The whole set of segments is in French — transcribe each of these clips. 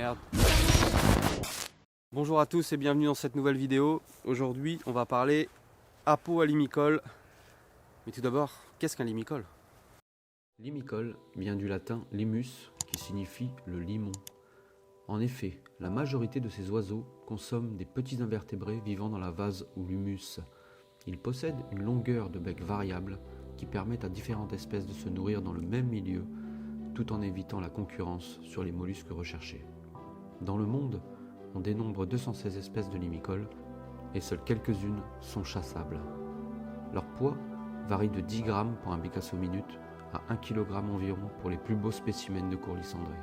Merde. Bonjour à tous et bienvenue dans cette nouvelle vidéo. Aujourd'hui, on va parler apo à limicole. Mais tout d'abord, qu'est-ce qu'un limicole? Limicole vient du latin limus, qui signifie le limon. En effet, la majorité de ces oiseaux consomment des petits invertébrés vivant dans la vase ou l'humus. Ils possèdent une longueur de bec variable qui permet à différentes espèces de se nourrir dans le même milieu, tout en évitant la concurrence sur les mollusques recherchés. Dans le monde, on dénombre 216 espèces de limicoles et seules quelques-unes sont chassables. Leur poids varie de 10 grammes pour un bécasseau minute à 1 kg environ pour les plus beaux spécimens de courlis cendrés.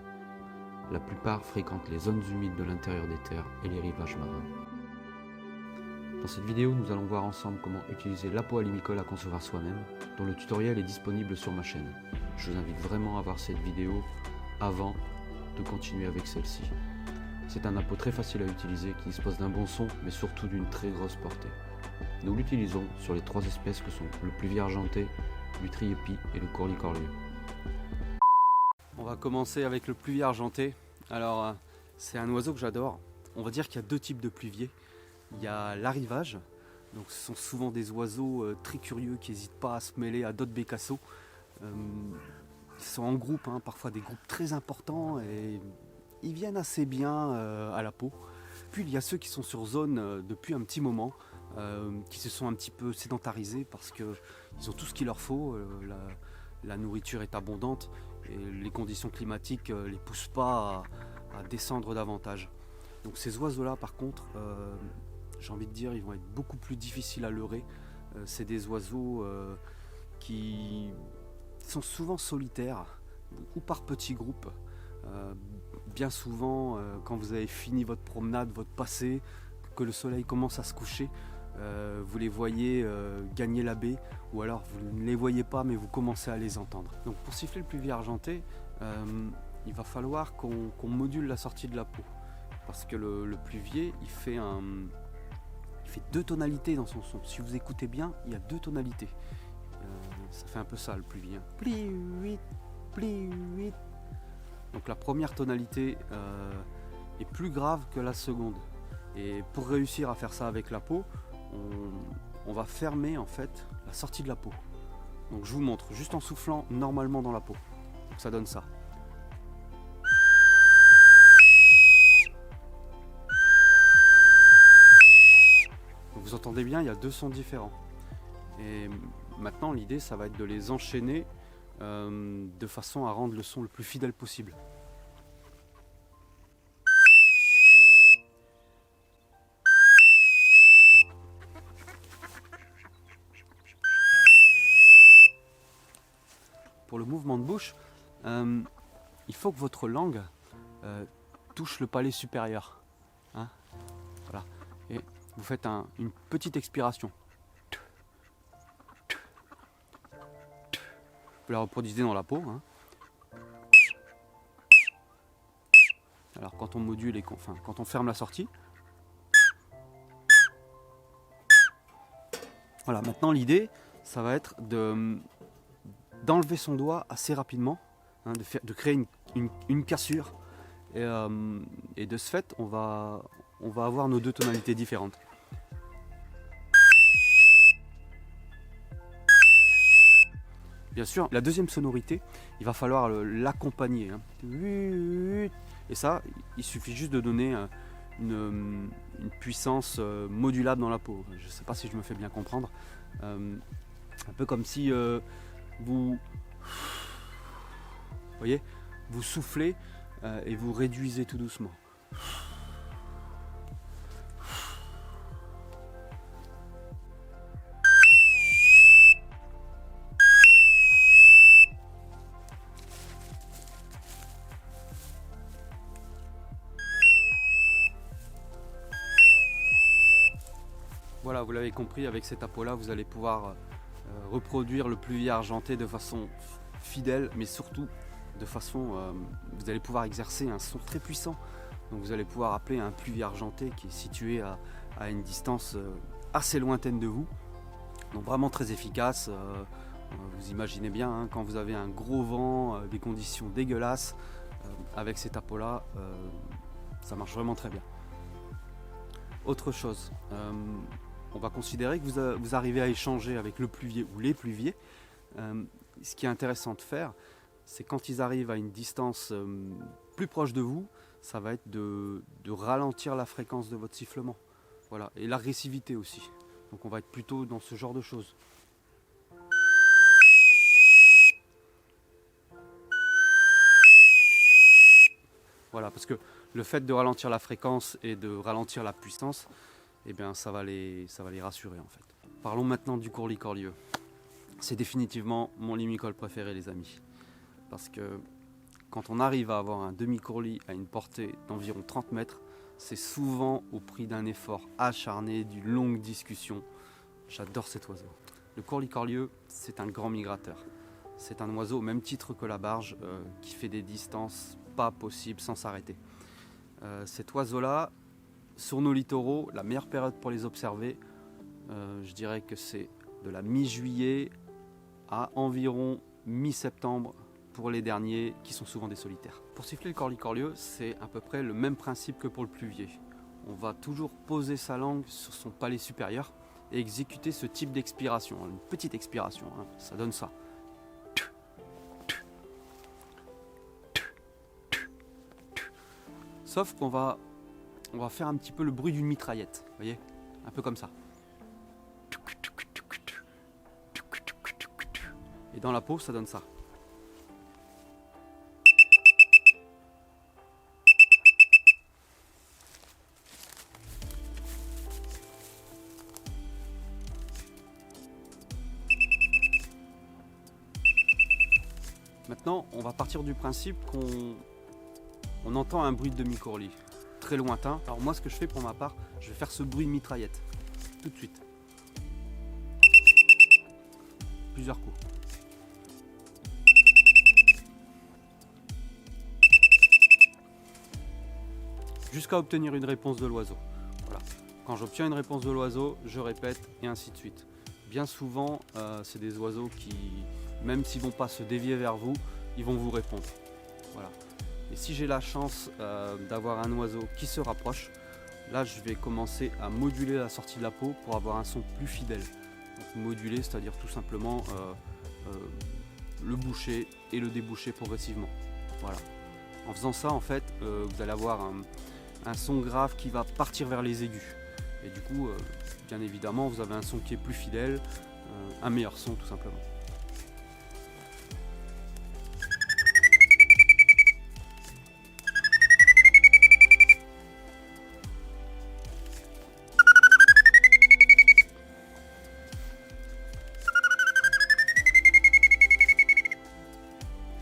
La plupart fréquentent les zones humides de l'intérieur des terres et les rivages marins. Dans cette vidéo, nous allons voir ensemble comment utiliser l'apo à limicole à concevoir soi-même, dont le tutoriel est disponible sur ma chaîne. Je vous invite vraiment à voir cette vidéo avant de continuer avec celle-ci. C'est un apo très facile à utiliser qui dispose d'un bon son mais surtout d'une très grosse portée. Nous l'utilisons sur les 3 espèces que sont le pluvier argenté, l'huîtrier-pie et le courlis corlieux. On va commencer avec le pluvier argenté. Alors, c'est un oiseau que j'adore. On va dire qu'il y a 2 types de pluviers. Il y a l'arrivage, donc ce sont souvent des oiseaux très curieux qui n'hésitent pas à se mêler à d'autres bécasseaux. Ils sont en groupe, parfois des groupes très importants et ils viennent assez bien à la peau. Puis il y a ceux qui sont sur zone depuis un petit moment, qui se sont un petit peu sédentarisés parce qu'ils ont tout ce qu'il leur faut, la nourriture est abondante et les conditions climatiques ne les poussent pas à descendre davantage. Donc ces oiseaux-là par contre, j'ai envie de dire, ils vont être beaucoup plus difficiles à leurrer. C'est des oiseaux qui sont souvent solitaires ou par petits groupes. Bien souvent, quand vous avez fini votre promenade, votre passée, que le soleil commence à se coucher, vous les voyez gagner la baie, ou alors vous ne les voyez pas mais vous commencez à les entendre. Donc pour siffler le pluvier argenté, il va falloir qu'on module la sortie de la peau. Parce que le pluvier, il fait 2 tonalités dans son son. Si vous écoutez bien, il y a 2 tonalités. Ça fait un peu ça le pluvier. Pli-huit, pli-huit. Donc la première tonalité est plus grave que la seconde. Et pour réussir à faire ça avec la peau, on va fermer en fait la sortie de la peau. Donc je vous montre juste en soufflant normalement dans la peau. Donc ça donne ça. Vous entendez bien, il y a 2 sons différents. Et maintenant, l'idée, ça va être de les enchaîner de façon à rendre le son le plus fidèle possible. Pour le mouvement de bouche, il faut que votre langue touche le palais supérieur. Voilà. Et vous faites une petite expiration. Vous la reproduisez dans la peau. Alors quand on module et quand on ferme la sortie. Voilà, maintenant l'idée, ça va être d'enlever son doigt assez rapidement, de créer une cassure. Et de ce fait, on va avoir nos 2 tonalités différentes. Bien sûr, la deuxième sonorité, il va falloir l'accompagner. Et ça, il suffit juste de donner une puissance modulable dans la peau. Je ne sais pas si je me fais bien comprendre. Un peu comme si vous voyez, vous soufflez et vous réduisez tout doucement. Voilà, vous l'avez compris, avec cet apo-là, vous allez pouvoir reproduire le pluvier argenté de façon fidèle, mais surtout de façon, vous allez pouvoir exercer un son très puissant. Donc vous allez pouvoir appeler un pluvier argenté qui est situé à une distance assez lointaine de vous. Donc vraiment très efficace. Vous imaginez bien, quand vous avez un gros vent, des conditions dégueulasses, avec cet apo-là, Ça marche vraiment très bien. Autre chose, on va considérer que vous arrivez à échanger avec le pluvier ou les pluviers. Ce qui est intéressant de faire, c'est quand ils arrivent à une distance plus proche de vous, ça va être de ralentir la fréquence de votre sifflement. Voilà, et l'agressivité aussi. Donc on va être plutôt dans ce genre de choses. Voilà, parce que le fait de ralentir la fréquence et de ralentir la puissance, eh bien, ça va les rassurer en fait. Parlons maintenant du courlis-corlieux. C'est définitivement mon limicole préféré, les amis. Parce que quand on arrive à avoir un demi-courlis à une portée d'environ 30 mètres, c'est souvent au prix d'un effort acharné, d'une longue discussion. J'adore cet oiseau. Le courlis-corlieux, c'est un grand migrateur. C'est un oiseau au même titre que la barge qui fait des distances pas possibles sans s'arrêter. Cet oiseau-là, sur nos littoraux, la meilleure période pour les observer, je dirais que c'est de la mi-juillet à environ mi-septembre pour les derniers qui sont souvent des solitaires. Pour siffler le courlis-corlieux, c'est à peu près le même principe que pour le pluvier. On va toujours poser sa langue sur son palais supérieur et exécuter ce type d'expiration, une petite expiration, hein, ça donne ça. Sauf qu'on va faire un petit peu le bruit d'une mitraillette, vous voyez, un peu comme ça. Et dans la peau, ça donne ça. Maintenant, on va partir du principe qu'on entend un bruit de demi-courlis très lointain. Alors moi, ce que je fais pour ma part, je vais faire ce bruit de mitraillette tout de suite. Plusieurs coups. Jusqu'à obtenir une réponse de l'oiseau. Voilà. Quand j'obtiens une réponse de l'oiseau, je répète et ainsi de suite. Bien souvent, c'est des oiseaux qui, même s'ils ne vont pas se dévier vers vous, ils vont vous répondre. Voilà. Et si j'ai la chance d'avoir un oiseau qui se rapproche, là je vais commencer à moduler la sortie de la peau pour avoir un son plus fidèle. Donc, moduler, c'est-à-dire tout simplement le boucher et le déboucher progressivement. Voilà. En faisant ça, en fait, vous allez avoir un son grave qui va partir vers les aigus. Et du coup, bien évidemment, vous avez un son qui est plus fidèle, un meilleur son tout simplement.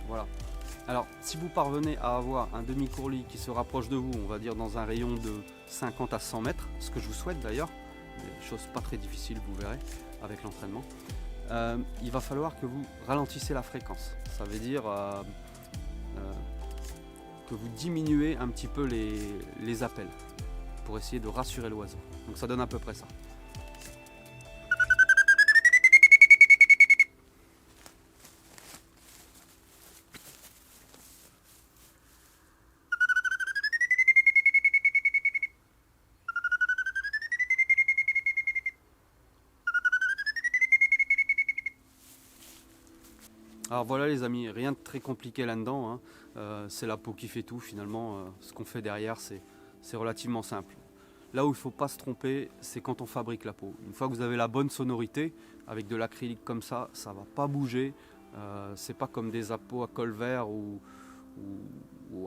Voilà. Alors, si vous parvenez à avoir un demi-courlis qui se rapproche de vous, on va dire dans un rayon de 50 à 100 mètres, ce que je vous souhaite d'ailleurs, chose pas très difficile, vous verrez, avec l'entraînement, il va falloir que vous ralentissez la fréquence. Ça veut dire que vous diminuez un petit peu les appels pour essayer de rassurer l'oiseau. Donc ça donne à peu près ça. Alors voilà les amis, rien de très compliqué là-dedans, hein. C'est la peau qui fait tout finalement, ce qu'on fait derrière c'est relativement simple. Là où il ne faut pas se tromper, c'est quand on fabrique la peau. Une fois que vous avez la bonne sonorité, avec de l'acrylique comme ça ne va pas bouger, c'est pas comme des appos à col vert ou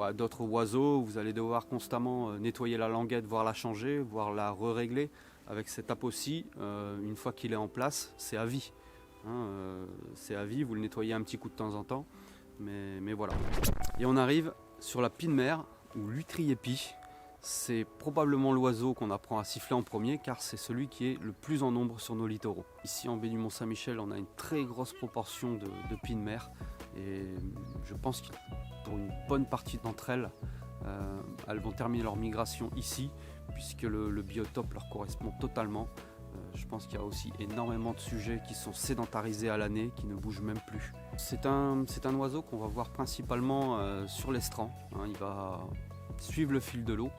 à d'autres oiseaux où vous allez devoir constamment nettoyer la languette, voire la changer, voire la re-régler. Avec cet appôt-ci, une fois qu'il est en place, c'est à vie. C'est à vie, vous le nettoyez un petit coup de temps en temps, mais voilà. Et on arrive sur la pie de mer ou l'huîtrier-pie. C'est probablement l'oiseau qu'on apprend à siffler en premier car c'est celui qui est le plus en nombre sur nos littoraux. Ici en baie du Mont-Saint-Michel, on a une très grosse proportion de pies de mer et je pense que pour une bonne partie d'entre elles, elles vont terminer leur migration ici puisque le biotope leur correspond totalement. Je pense qu'il y a aussi énormément de sujets qui sont sédentarisés à l'année, qui ne bougent même plus. C'est un oiseau qu'on va voir principalement sur l'estran. Il va suivre le fil de l'eau.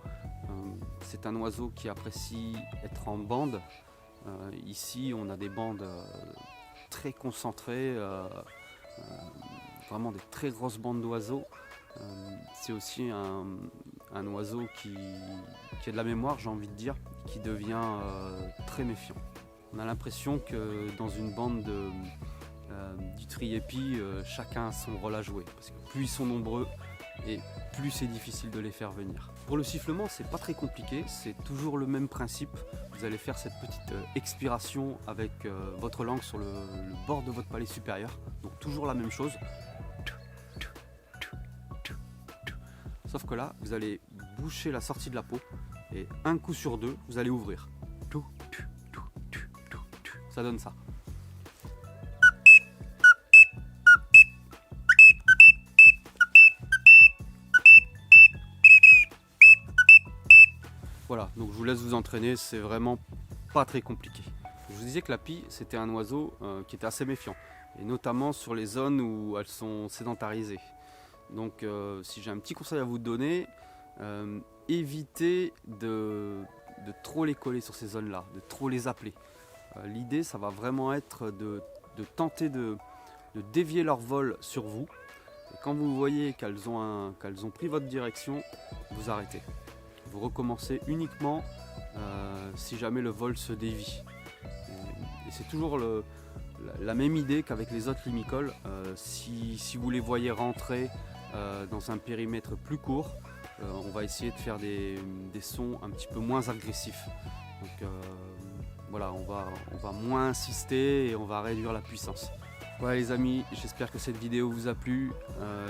C'est un oiseau qui apprécie être en bande. Ici on a des bandes très concentrées, vraiment des très grosses bandes d'oiseaux. C'est aussi un oiseau qui a de la mémoire, j'ai envie de dire, qui devient très méfiant. On a l'impression que dans une bande d'Utriépie, chacun a son rôle à jouer, parce que plus ils sont nombreux et plus c'est difficile de les faire venir. Pour le sifflement, c'est pas très compliqué, c'est toujours le même principe. Vous allez faire cette petite expiration avec votre langue sur le bord de votre palais supérieur, donc toujours la même chose. Sauf que là, vous allez boucher la sortie de la peau et un coup sur deux, vous allez ouvrir. Ça donne ça. Voilà, donc je vous laisse vous entraîner, c'est vraiment pas très compliqué. Je vous disais que la pie, c'était un oiseau qui était assez méfiant, et notamment sur les zones où elles sont sédentarisées. Donc si j'ai un petit conseil à vous donner, évitez de trop les coller sur ces zones-là, de trop les appeler. L'idée, ça va vraiment être de tenter de dévier leur vol sur vous. Et quand vous voyez qu'elles ont pris votre direction, vous arrêtez. Vous recommencez uniquement si jamais le vol se dévie. Et c'est toujours la même idée qu'avec les autres limicoles. Si vous les voyez rentrer dans un périmètre plus court, on va essayer de faire des sons un petit peu moins agressifs. Donc voilà, on va moins insister et on va réduire la puissance. Voilà les amis, j'espère que cette vidéo vous a plu.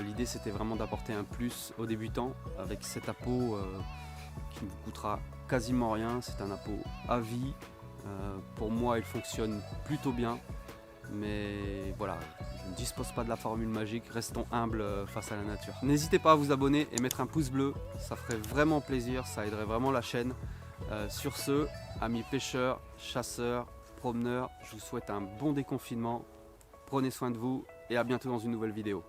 L'idée c'était vraiment d'apporter un plus aux débutants avec cet appôt qui ne vous coûtera quasiment rien. C'est un appôt à vie. Pour moi il fonctionne plutôt bien. Mais voilà, je ne dispose pas de la formule magique, restons humbles face à la nature. N'hésitez pas à vous abonner et mettre un pouce bleu, ça ferait vraiment plaisir, ça aiderait vraiment la chaîne. Sur ce, amis pêcheurs, chasseurs, promeneurs, je vous souhaite un bon déconfinement, prenez soin de vous et à bientôt dans une nouvelle vidéo.